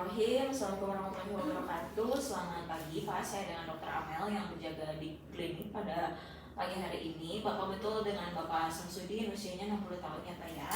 Bismillahirrahmanirrahim. Assalamualaikum warahmatullahi wabarakatuh. Selamat pagi Pak, saya dengan Dr. Amel yang berjaga di klinik pada pagi hari ini. Bapak betul dengan Bapak Samsudin, usianya 60 tahun ya Pak ya.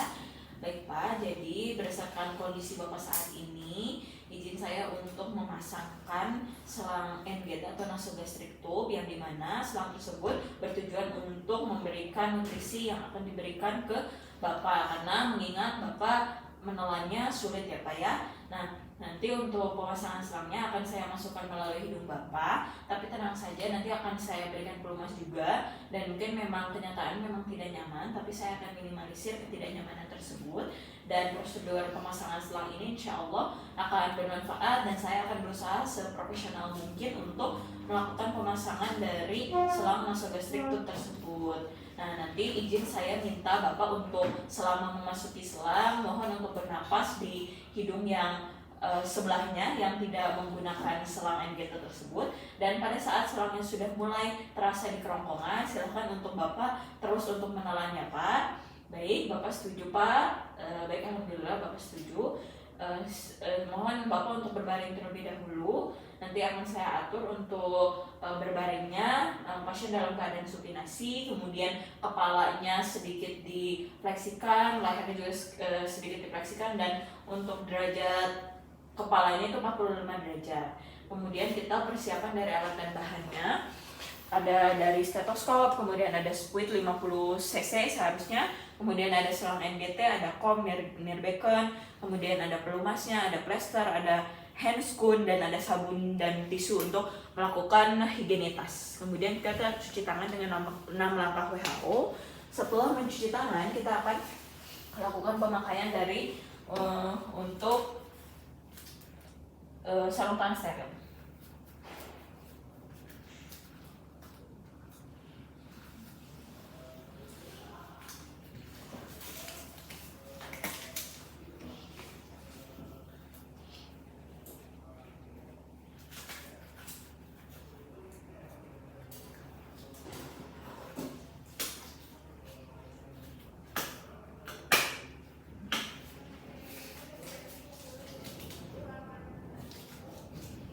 Baik Pak, jadi berdasarkan kondisi Bapak saat ini, izin saya untuk memasangkan selang NGT atau nasogastrik tube, yang dimana selang tersebut bertujuan untuk memberikan nutrisi yang akan diberikan ke Bapak, karena mengingat Bapak menelannya sulit ya Pak ya. Nah, nanti untuk pemasangan selangnya akan saya masukkan melalui hidung Bapak, tapi tenang saja, nanti akan saya berikan pelumas juga, dan mungkin memang kenyataan memang tidak nyaman, tapi saya akan minimalisir ketidaknyamanan tersebut. Dan prosedur pemasangan selang ini insya Allah akan bermanfaat, dan saya akan berusaha seprofesional mungkin untuk melakukan pemasangan dari selang nasogastrik tube tersebut. Nah, nanti izin saya minta Bapak untuk selama memasuki selang, mohon untuk bernapas di hidung yang sebelahnya yang tidak menggunakan selang NGT tersebut. Dan pada saat selangnya sudah mulai terasa di kerongkongan, silahkan untuk Bapak terus untuk menelannya Pak. Baik, Bapak setuju Pak? Baik, alhamdulillah Bapak setuju. Mohon Bapak untuk berbaring terlebih dahulu. Nanti akan saya atur untuk berbaringnya pasien dalam keadaan supinasi, kemudian kepalanya sedikit difleksikan, lehernya juga sedikit difleksikan, dan untuk derajat kepalanya itu 45 derajat. Kemudian kita persiapan dari alat dan bahannya. Ada dari stetoskop, kemudian ada spuit 50 cc seharusnya, kemudian ada selang NGT, ada kom, Nirbecon, kemudian ada pelumasnya, ada plester, ada handscoon, dan ada sabun dan tisu untuk melakukan higienitas. Kemudian kita cuci tangan dengan 6 langkah WHO. Setelah mencuci tangan, kita akan lakukan pemakaian dari untuk sarung tangan steril.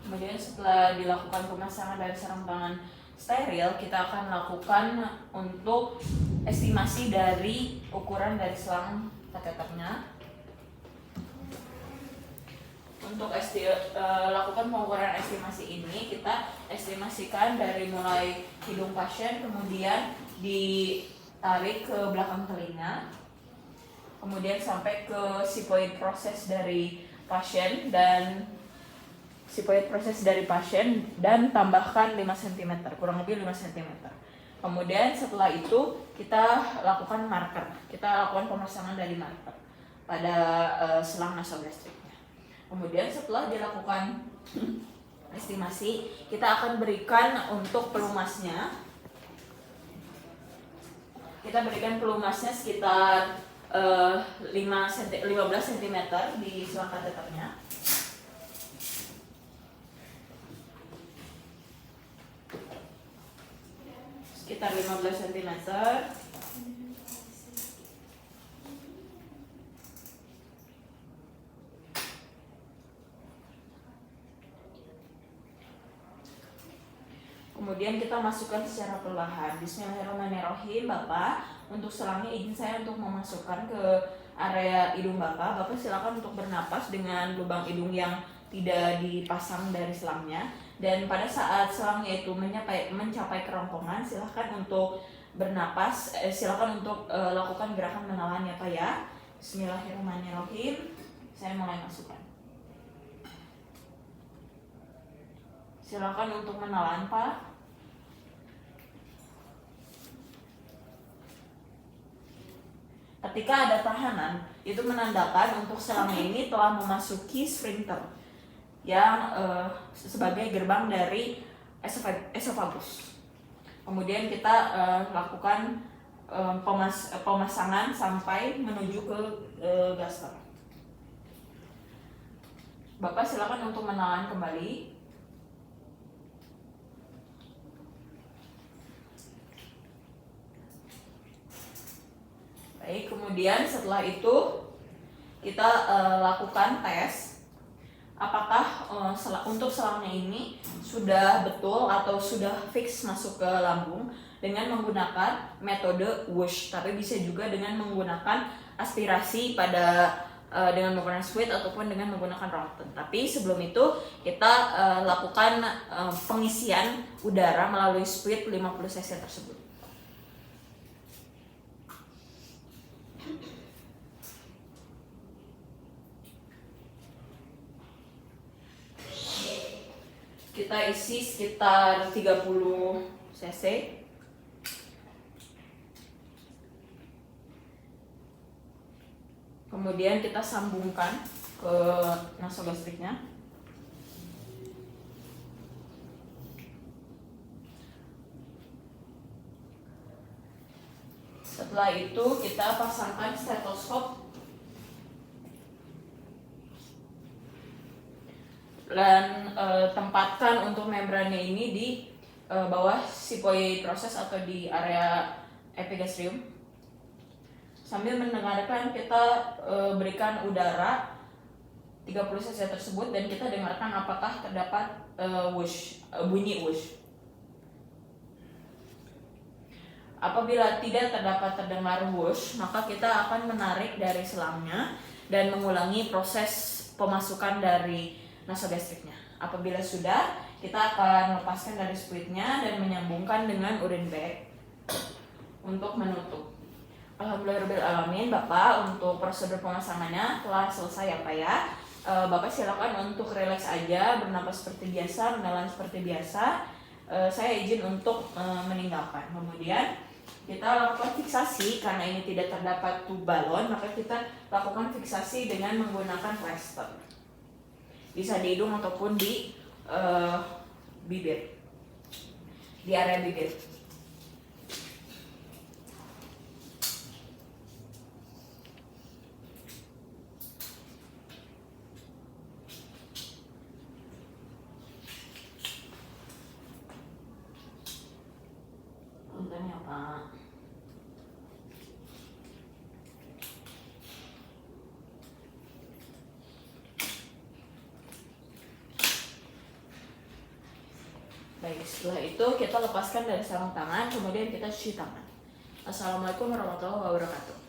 Kemudian setelah dilakukan pemasangan dari sarung tangan steril, kita akan lakukan untuk estimasi dari ukuran dari selang kateternya. Untuk lakukan pengukuran estimasi ini, kita estimasikan dari mulai hidung pasien, kemudian ditarik ke belakang telinga, kemudian sampai ke sipoid proses dari pasien, dan tambahkan 5 cm, kurang lebih 5 cm. Kemudian setelah itu kita lakukan marker, kita lakukan pemasangan dari marker pada selang nasogastriknya. Kemudian setelah dilakukan estimasi, kita akan berikan untuk pelumasnya. Kita berikan pelumasnya sekitar 15 cm di selang kateternya. Sekitar 15 cm. Kemudian kita masukkan secara perlahan. Bismillahirrahmanirrahim. Bapak, untuk selangnya izin saya untuk memasukkan ke area hidung Bapak. Bapak silakan untuk bernapas dengan lubang hidung yang tidak dipasang dari selangnya. Dan pada saat selangnya itu mencapai kerongkongan, silakan untuk bernapas, silakan untuk lakukan gerakan menelan ya Pak ya. Bismillahirrahmanirrahim. Saya mulai masukkan. Silakan untuk menelan Pak. Ketika ada tahanan, itu menandakan untuk selangnya ini telah memasuki sphincter yang sebagai gerbang dari esofagus. Kemudian kita lakukan pemasangan sampai menuju ke gaster. Bapak silakan untuk menelan kembali. Baik, kemudian setelah itu kita lakukan tes apakah untuk selangnya ini sudah betul atau sudah fix masuk ke lambung dengan menggunakan metode wash, tapi bisa juga dengan menggunakan aspirasi dengan menggunakan squid ataupun dengan menggunakan Roentgen. Tapi sebelum itu kita lakukan pengisian udara melalui squid 50 cc tersebut. Kita isi sekitar 30 cc. Kemudian kita sambungkan ke nasogastriknya. Setelah itu kita pasangkan stetoskop dan tempatkan untuk membrannya ini di bawah sipoid proses atau di area epigastrium. Sambil mendengarkan kita berikan udara 30 cc tersebut dan kita dengarkan apakah terdapat bunyi whoosh. Apabila tidak terdengar whoosh, maka kita akan menarik dari selangnya dan mengulangi proses pemasukan dari nasogastriknya. Apabila sudah, kita akan lepaskan dari squidnya dan menyambungkan dengan urine bag untuk menutup. Alhamdulillahirrahmanirrahim, Bapak, untuk prosedur pemasangannya telah selesai ya Pak ya. Bapak silakan untuk relax aja, bernapas seperti biasa, menelan seperti biasa. Saya izin untuk meninggalkan. Kemudian kita lakukan fiksasi, karena ini tidak terdapat tube balon, maka kita lakukan fiksasi dengan menggunakan plaster. Bisa di hidung ataupun di bibir, di area bibir. Punten ya Pak. Baik, setelah itu kita lepaskan dari sarung tangan, kemudian kita cuci tangan. Assalamualaikum warahmatullahi wabarakatuh.